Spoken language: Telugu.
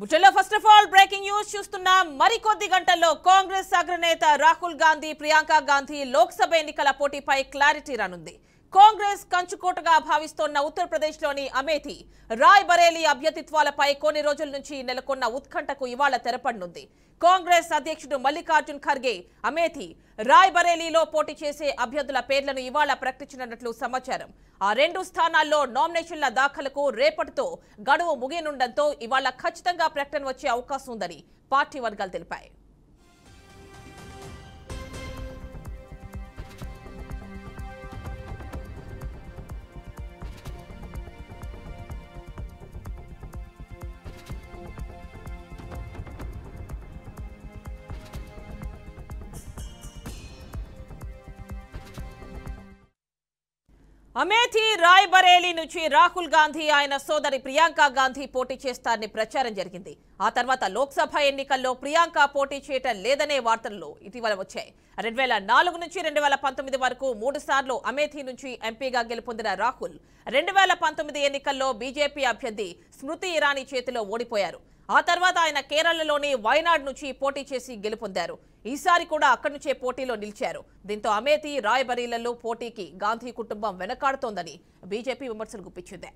బుటెలో first of all breaking news చూస్తున్నాం. మరికొద్ది గంటల్లో కాంగ్రెస్ అగ్రనేత రాహుల్ గాంధీ, ప్రియాంక గాంధీ లోక్సభ ఎన్నికల పోటీపై క్లారిటీ రానుంది. కాంగ్రెస్ కంచుకోటగా భావిస్తోన్న ఉత్తరప్రదేశ్లోని అమేథీ, రాయ్ బరేలీ అభ్యర్థిత్వాలపై కొన్ని రోజుల నుంచి నెలకొన్న ఉత్కంఠకు ఇవాళ తెరపడనుంది. కాంగ్రెస్ అధ్యక్షుడు మల్లికార్జున్ ఖర్గే అమేథీ, రాయ్ బరేలీలో పోటీ చేసే అభ్యర్థుల పేర్లను ఇవాళ ప్రకటించనున్నట్లు సమాచారం. ఆ రెండు స్థానాల్లో నామినేషన్ల దాఖలకు రేపటితో గడువు ముగియనుండటంతో ఇవాళ ఖచ్చితంగా ప్రకటన వచ్చే అవకాశం ఉందని పార్టీ వర్గాలు తెలిపాయి. అమేథీ, రాయ్ బరేలీ నుంచి రాహుల్ గాంధీ, ఆయన సోదరి ప్రియాంక గాంధీ పోటీ చేస్తారని ప్రచారం జరిగింది. ఆ తర్వాత లోక్సభ ఎన్నికల్లో ప్రియాంక పోటీ చేయటం లేదనే వార్తలు ఇటీవల వచ్చాయి. 2004 నుంచి 2019 వరకు 3 సార్లు అమేథీ నుంచి ఎంపీగా గెలుపొందిన రాహుల్ 2019 ఎన్నికల్లో బీజేపీ అభ్యర్థి స్మృతి ఇరానీ చేతిలో ఓడిపోయారు. ఆ తర్వాత ఆయన కేరళలోని వైనాడ్ నుంచి పోటీ చేసి గెలుపొందారు. ఈసారి కూడా అక్కడి నుంచే పోటీలో నిలిచారు. దీంతో అమేథీ, రాయ్ బరేలీలలో పోటీకి గాంధీ కుటుంబం వెనకాడుతోందని బీజేపీ విమర్శలు గుప్పించింది.